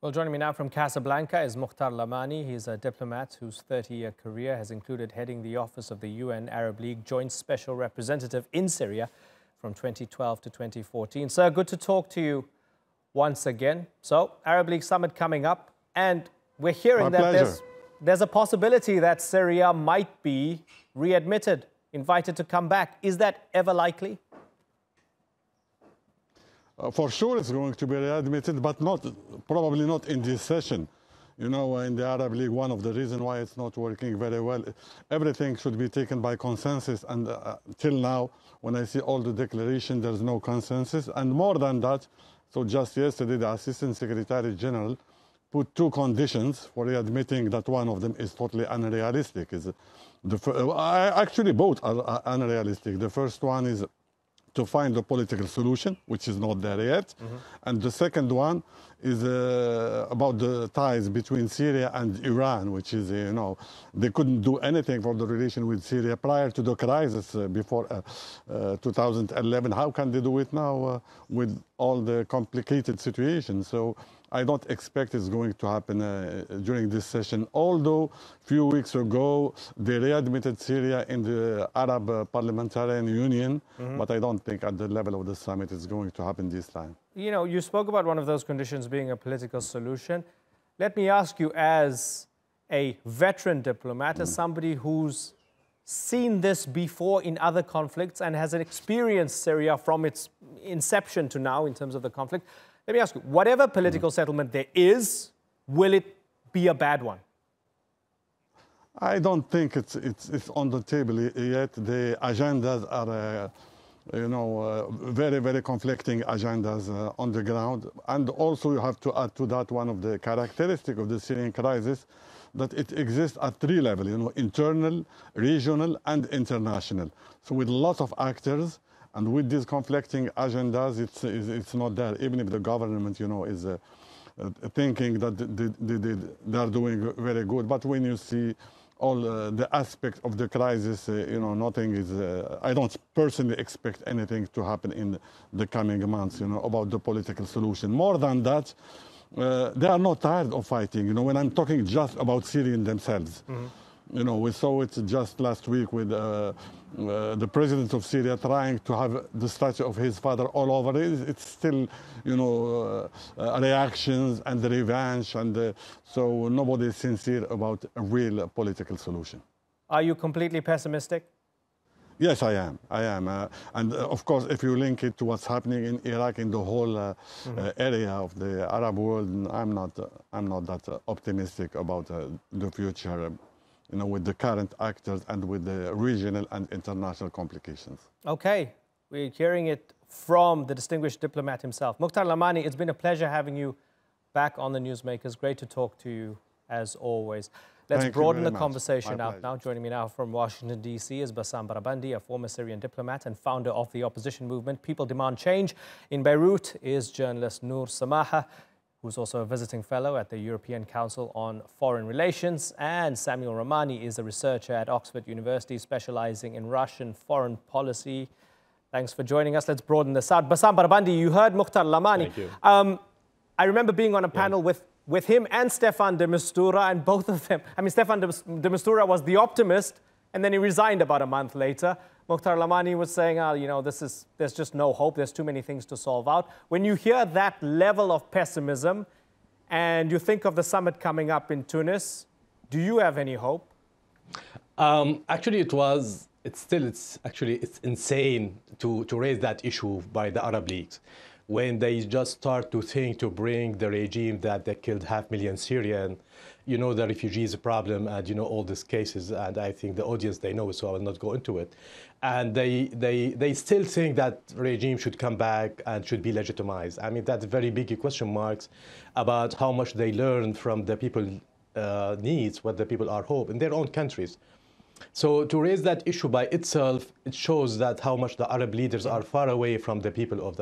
Well, joining me now from Casablanca is Mokhtar Lamani. He's a diplomat whose 30-year career has included heading the office of the UN Arab League Joint Special Representative in Syria from 2012 to 2014. Sir, good to talk to you once again. So, Arab League Summit coming up, and we're hearing that there's a possibility that Syria might be readmitted, invited to come back. Is that ever likely? For sure it's going to be readmitted, but probably not in this session. You know, in the Arab League, one of the reasons why it's not working very well, everything should be taken by consensus. And till now, when I see all the declarations, there's no consensus. And more than that, so just yesterday, the Assistant Secretary General put two conditions for readmitting that one of them is totally unrealistic. Actually, both are unrealistic. The first one is to find a political solution, which is not there yet. And the second one is about the ties between Syria and Iran, which is, you know, they couldn't do anything for the relation with Syria prior to the crisis before 2011. How can they do it now with all the complicated situations? So I don't expect it's going to happen during this session, although a few weeks ago they readmitted Syria in the Arab Parliamentarian Union, but I don't think at the level of the summit it's going to happen this time. You know, you spoke about one of those conditions being a political solution. Let me ask you, as a veteran diplomat, as somebody who's seen this before in other conflicts and has experienced Syria from its inception to now in terms of the conflict, let me ask you, whatever political settlement there is, will it be a bad one? I don't think it's on the table yet. The agendas are, you know, very, very conflicting agendas on the ground. And also you have to add to that one of the characteristics of the Syrian crisis, that it exists at three levels, you know, internal, regional, and international. So with lots of actors, and with these conflicting agendas, it's not there. Even if the government, you know, is thinking that they are doing very good. But when you see all the aspects of the crisis, you know, nothing is. I don't personally expect anything to happen in the coming months, you know, about the political solution. More than that, they are not tired of fighting. You know, when I'm talking just about Syrians themselves. You know, we saw it just last week with the president of Syria trying to have the statue of his father all over it. It's still, you know, reactions and revenge, and so nobody is sincere about a real political solution. Are you completely pessimistic? Yes, I am. And of course, if you link it to what's happening in Iraq, in the whole area of the Arab world, I'm not that optimistic about the future. You know, with the current actors and with the regional and international complications. Okay, we're hearing it from the distinguished diplomat himself. Mokhtar Lamani, it's been a pleasure having you back on the Newsmakers. Great to talk to you, as always. Let's broaden the conversation out now. Joining me now from Washington, D.C. is Bassam Barabandi, a former Syrian diplomat and founder of the opposition movement People Demand Change. In Beirut is journalist Nour Samaha, who's also a visiting fellow at the European Council on Foreign Relations. And Samuel Ramani is a researcher at Oxford University specializing in Russian foreign policy. Thanks for joining us. Let's broaden this out. Bassam Barabandi, you heard Mokhtar Lamani. Thank you. I remember being on a panel with him and Staffan de Mistura, and both of them, I mean, Staffan de Mistura was the optimist, and then he resigned about a month later. Mokhtar Lamani was saying, you know, there's just no hope. There's too many things to solve out. When you hear that level of pessimism and you think of the summit coming up in Tunis, do you have any hope? Actually, it's insane to raise that issue by the Arab leagues when they just start to think to bring the regime that they killed 500,000 Syrians, you know, the refugees problem, and you know all these cases, and I think the audience, they know, so I will not go into it. And they still think that regime should come back and should be legitimized. I mean, that's very big question marks about how much they learn from the people needs, what the people are hope in their own countries. So to raise that issue by itself, it shows that how much the Arab leaders are far away from the people of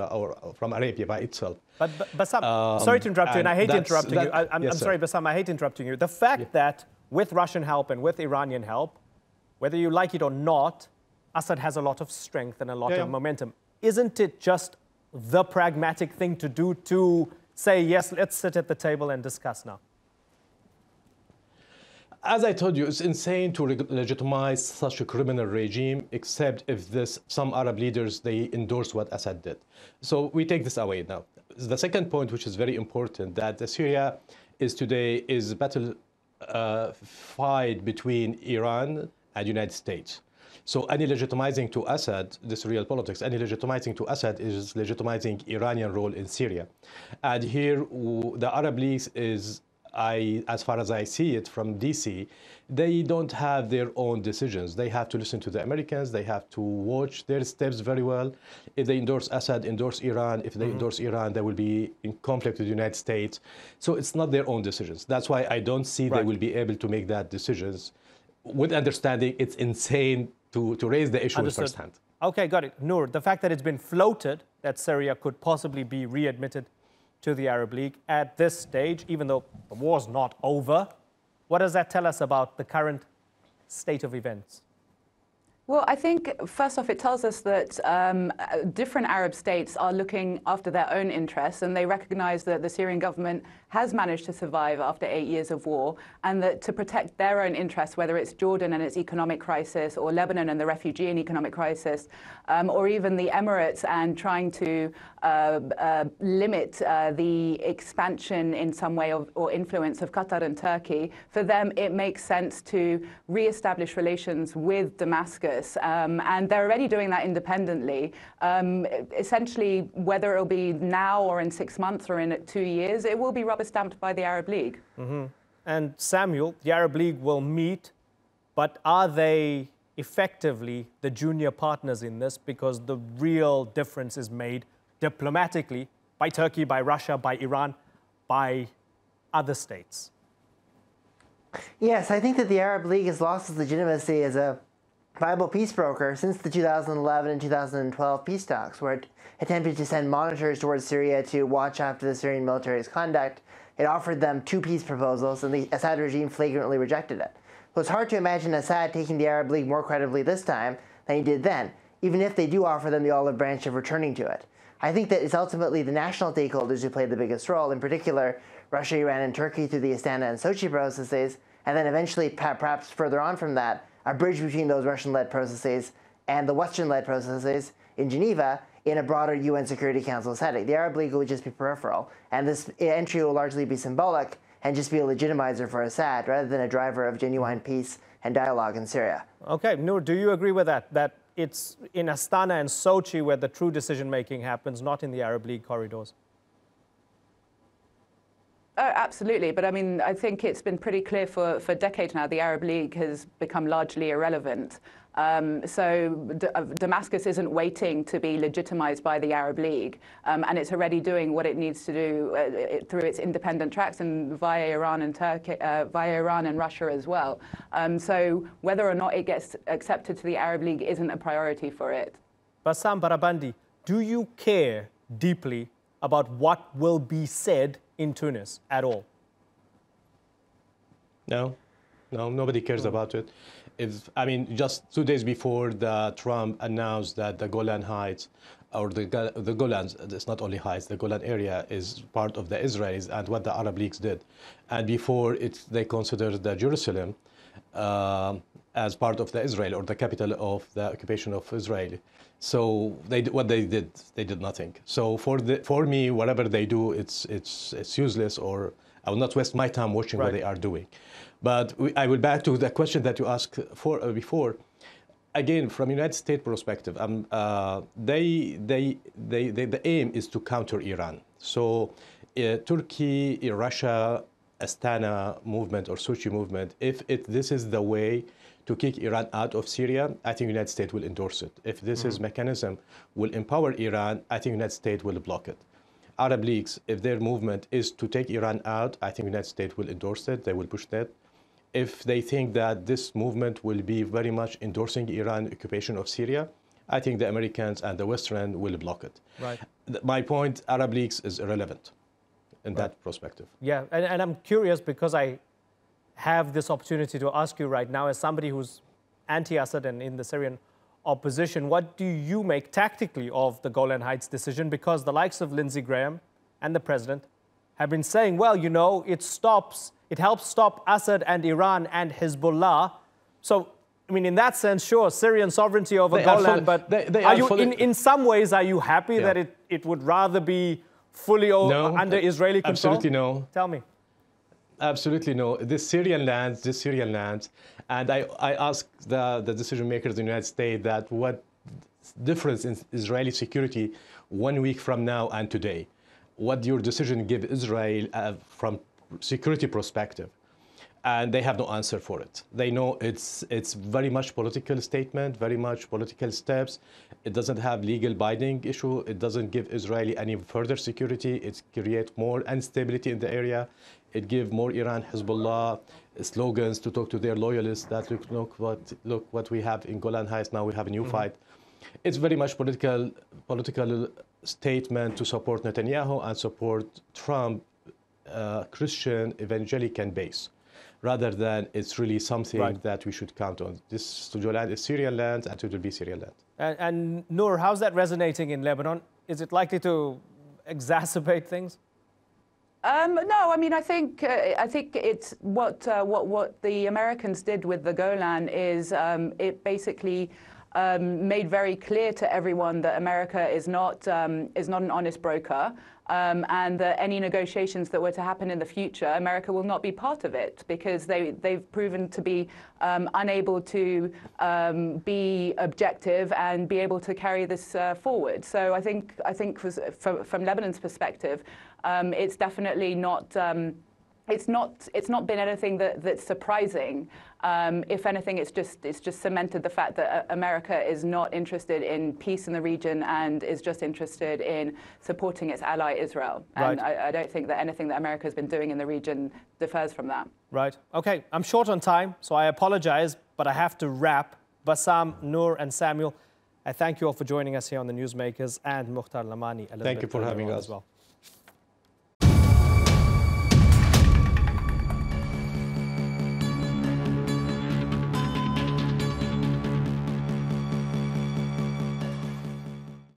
from Arabia by itself. But Bassam, sorry to interrupt you, and I hate interrupting you. I'm sorry, Bassam, I hate interrupting you. The fact that with Russian help and with Iranian help, whether you like it or not, Assad has a lot of strength and a lot of momentum. Isn't it just the pragmatic thing to do to say, yes, let's sit at the table and discuss now? As I told you, it's insane to legitimize such a criminal regime, except if some Arab leaders, they endorse what Assad did. So we take this away now. The second point, which is very important, that Syria today is a battle fight between Iran and United States. So any legitimizing to Assad, this real politics, any legitimizing to Assad is legitimizing Iranian role in Syria. And here, the Arab League is, as far as I see it from DC, they don't have their own decisions. They have to listen to the Americans. They have to watch their steps very well. If they endorse Assad, endorse Iran. If they endorse Iran, they will be in conflict with the United States. So it's not their own decisions. That's why I don't see they will be able to make that decisions with understanding it's insane to raise the issue firsthand. Okay, got it. Nour, the fact that it's been floated that Syria could possibly be readmitted to the Arab League at this stage, even though the war's not over, what does that tell us about the current state of events? Well, I think, first off, it tells us that different Arab states are looking after their own interests, and they recognize that the Syrian government has managed to survive after 8 years of war, and that to protect their own interests, whether it's Jordan and its economic crisis, or Lebanon and the refugee and economic crisis, or even the Emirates and trying to limit the expansion in some way or influence of Qatar and Turkey, for them it makes sense to re-establish relations with Damascus. And they're already doing that independently. Essentially, whether it'll be now or in 6 months or in 2 years, it will be rubber stamped by the Arab League. And Samuel, the Arab League will meet, but are they effectively the junior partners in this? Because the real difference is made diplomatically by Turkey, by Russia, by Iran, by other states. Yes, I think that the Arab League has lost its legitimacy as a viable peace broker since the 2011 and 2012 peace talks, where it attempted to send monitors towards Syria to watch after the Syrian military's conduct. It offered them 2 peace proposals, and the Assad regime flagrantly rejected it. So it's hard to imagine Assad taking the Arab League more credibly this time than he did then, even if they do offer them the olive branch of returning to it. I think that it's ultimately the national stakeholders who played the biggest role, in particular Russia, Iran, and Turkey through the Astana and Sochi processes, and then eventually, perhaps further on from that, a bridge between those Russian-led processes and the Western-led processes in Geneva in a broader UN Security Council setting. The Arab League would just be peripheral, and this entry will largely be symbolic and just be a legitimizer for Assad rather than a driver of genuine peace and dialogue in Syria. Okay, Nour, do you agree with that? That it's in Astana and Sochi where the true decision-making happens, not in the Arab League corridors? Oh, absolutely. But I mean, I think it's been pretty clear for decades now the Arab League has become largely irrelevant. So Damascus isn't waiting to be legitimized by the Arab League, and it's already doing what it needs to do through its independent tracks and via Iran and Turkey, via Iran and Russia as well. So whether or not it gets accepted to the Arab League isn't a priority for it. Bassam Barabandi, do you care deeply about what will be said in Tunis at all? No, nobody cares about it. I mean, just 2 days before Trump announced that the Golan Heights, or the Golans, it's not only heights, the Golan area is part of the Israelis and what the Arab Leagues did. And before they considered the Jerusalem as part of the Israel, or the capital of the occupation of Israel. So what they did nothing. So for me, whatever they do, it's useless, or I will not waste my time watching what they are doing. But I will back to the question that you asked before. Again, from United States perspective, the aim is to counter Iran. So Turkey, Russia, Astana movement or Sochi movement, if this is the way to kick Iran out of Syria, I think the United States will endorse it. If this is mechanism will empower Iran, I think the United States will block it. Arab Leagues, if their movement is to take Iran out, I think the United States will endorse it. They will push that. If they think that this movement will be very much endorsing Iran occupation of Syria, I think the Americans and the Western will block it. Right. My point, Arab Leagues is irrelevant in that perspective. Yeah, and I'm curious because I have this opportunity to ask you right now, as somebody who's anti-Assad and in the Syrian opposition, what do you make tactically of the Golan Heights decision? Because the likes of Lindsey Graham and the president have been saying, well, you know, it helps stop Assad and Iran and Hezbollah. So, I mean, in that sense, sure, Syrian sovereignty over Golan, but in some ways, are you happy that it would rather be fully under Israeli control? Absolutely no. Tell me. Absolutely no. This Syrian lands, and I asked the decision makers in the United States that what difference in Israeli security 1 week from now and today? What your decision give Israel from security perspective? And they have no answer for it. They know it's very much political statement, very much political steps. It doesn't have legal binding issue. It doesn't give Israeli any further security. It creates more instability in the area. It gives more Iran, Hezbollah slogans to talk to their loyalists that look what we have in Golan Heights. Now we have a new fight. It's very much political statement to support Netanyahu and support Trump Christian evangelical base, rather than it's really something that we should count on. This land is Syrian land, and it will be Syrian land. And Nour, how's that resonating in Lebanon? Is it likely to exacerbate things? No, I mean, I think it's what the Americans did with the Golan is it basically made very clear to everyone that America is not an honest broker, and that any negotiations that were to happen in the future, America will not be part of it, because they've proven to be unable to be objective and be able to carry this forward. So I think from Lebanon's perspective, it's definitely not. It's not been anything that's surprising. If anything, it's just cemented the fact that America is not interested in peace in the region and is just interested in supporting its ally Israel. And I don't think that anything that America has been doing in the region differs from that. Right. Okay. I'm short on time, so I apologize, but I have to wrap. Bassam, Nour, and Samuel, I thank you all for joining us here on the Newsmakers, and Mokhtar Lamani. Thank you for having us as well.